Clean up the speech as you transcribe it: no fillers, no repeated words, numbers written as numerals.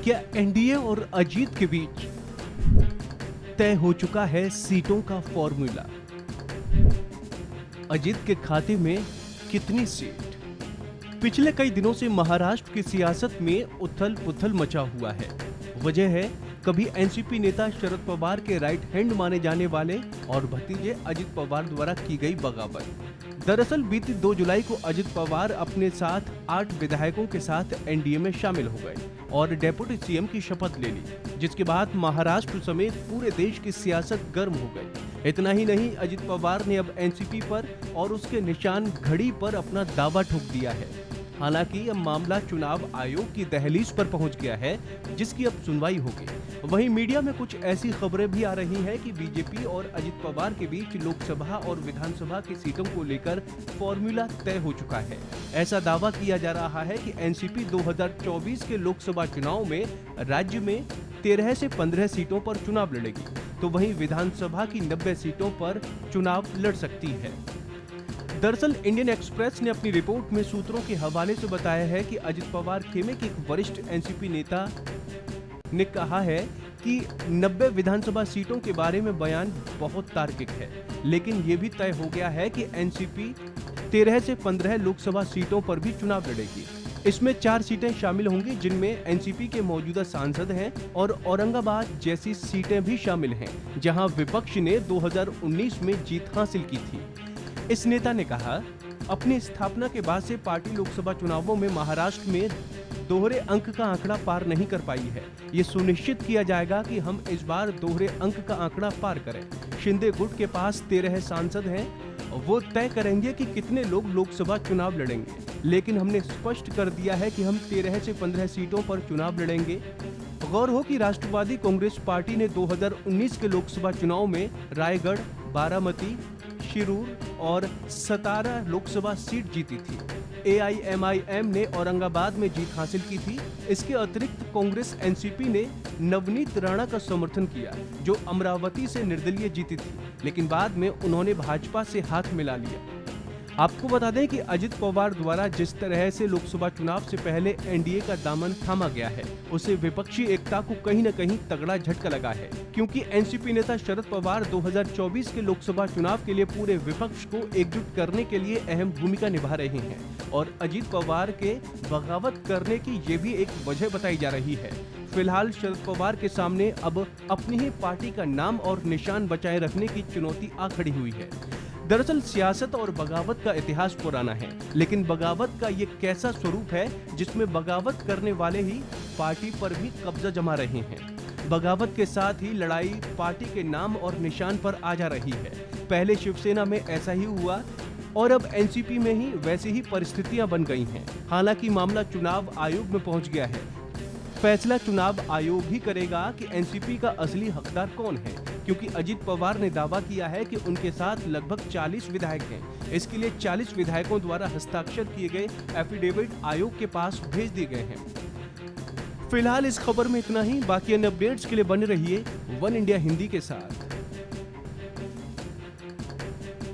क्या एनडीए और अजीत के बीच तय हो चुका है सीटों का फॉर्मूला? अजीत के खाते में कितनी सीट? पिछले कई दिनों से महाराष्ट्र की सियासत में उथल-पुथल मचा हुआ है। वजह है कभी एनसीपी नेता शरद पवार के राइट हैंड माने जाने वाले और भतीजे अजित पवार द्वारा की गई बगावत। दरअसल बीती 2 जुलाई को अजित पवार अपने साथ 8 विधायकों के साथ एनडीए में शामिल हो गए और डेप्यूटी सीएम की शपथ ले ली, जिसके बाद महाराष्ट्र समेत पूरे देश की सियासत गर्म हो गई। इतना ही नहीं, अजित पवार ने अब एनसीपी पर और उसके निशान घड़ी पर अपना दावा ठोक दिया है। हालांकि अब मामला चुनाव आयोग की दहलीज पर पहुंच गया है, जिसकी अब सुनवाई होगी। वहीं मीडिया में कुछ ऐसी खबरें भी आ रही हैं कि बीजेपी और अजित पवार के बीच लोकसभा और विधानसभा की सीटों को लेकर फॉर्मूला तय हो चुका है। ऐसा दावा किया जा रहा है कि एनसीपी 2024 के लोकसभा चुनाव में राज्य में 13 से 15 सीटों पर चुनाव लड़ेगी, तो वहीं विधानसभा की 90 सीटों पर चुनाव लड़ सकती है। दरअसल इंडियन एक्सप्रेस ने अपनी रिपोर्ट में सूत्रों के हवाले से बताया है कि अजित पवार खेमे के एक वरिष्ठ एनसीपी नेता ने कहा है कि 90 विधानसभा सीटों के बारे में बयान बहुत तार्किक है, लेकिन ये भी तय हो गया है कि एनसीपी 13 से 15 लोकसभा सीटों पर भी चुनाव लड़ेगी। इसमें 4 सीटें शामिल होंगी, जिनमें एनसीपी के मौजूदा सांसद हैं और औरंगाबाद जैसी सीटें भी शामिल हैं, जहां विपक्ष ने 2019 में जीत हासिल की थी। इस नेता ने कहा, अपनी स्थापना के बाद से पार्टी लोकसभा चुनावों में महाराष्ट्र में दोहरे अंक का आंकड़ा पार नहीं कर पाई है। ये सुनिश्चित किया जाएगा कि हम इस बार दोहरे अंक का आंकड़ा पार करें। शिंदे गुट के पास 13 सांसद हैं, वो तय करेंगे कि कितने लोग लोकसभा चुनाव लड़ेंगे, लेकिन हमने स्पष्ट कर दिया है कि हम 13 से 15 सीटों पर चुनाव लड़ेंगे। गौर हो कि राष्ट्रवादी कांग्रेस पार्टी ने 2019 के लोकसभा चुनाव में रायगढ़, बारामती, शिरूर और सतारा लोकसभा सीट जीती थी। एआईएमआईएम ने औरंगाबाद में जीत हासिल की थी। इसके अतिरिक्त कांग्रेस एनसीपी ने नवनीत राणा का समर्थन किया, जो अमरावती से निर्दलीय जीती थी, लेकिन बाद में उन्होंने भाजपा से हाथ मिला लिया। आपको बता दें कि अजित पवार द्वारा जिस तरह से लोकसभा चुनाव से पहले एनडीए का दामन थामा गया है, उसे विपक्षी एकता को कहीं न कहीं तगड़ा झटका लगा है, क्योंकि एनसीपी नेता शरद पवार 2024 के लोकसभा चुनाव के लिए पूरे विपक्ष को एकजुट करने के लिए अहम भूमिका निभा रहे हैं और अजित पवार के बगावत करने की ये भी एक वजह बताई जा रही है। फिलहाल शरद पवार के सामने अब अपनी ही पार्टी का नाम और निशान बचाए रखने की चुनौती आ खड़ी हुई है। दरअसल सियासत और बगावत का इतिहास पुराना है, लेकिन बगावत का ये कैसा स्वरूप है जिसमें बगावत करने वाले ही पार्टी पर भी कब्जा जमा रहे हैं। बगावत के साथ ही लड़ाई पार्टी के नाम और निशान पर आ जा रही है। पहले शिवसेना में ऐसा ही हुआ और अब एनसीपी में ही वैसी ही परिस्थितियां बन गई हैं। हालांकि मामला चुनाव आयोग में पहुंच गया है। फैसला चुनाव आयोग ही करेगा कि एनसीपी का असली हकदार कौन है, क्योंकि अजित पवार ने दावा किया है कि उनके साथ लगभग 40 विधायक हैं। इसके लिए 40 विधायकों द्वारा हस्ताक्षर किए गए एफिडेविट आयोग के पास भेज दिए गए हैं। फिलहाल इस खबर में इतना ही। बाकी अन्य अपडेट्स के लिए बने रहिए वन इंडिया हिंदी के साथ।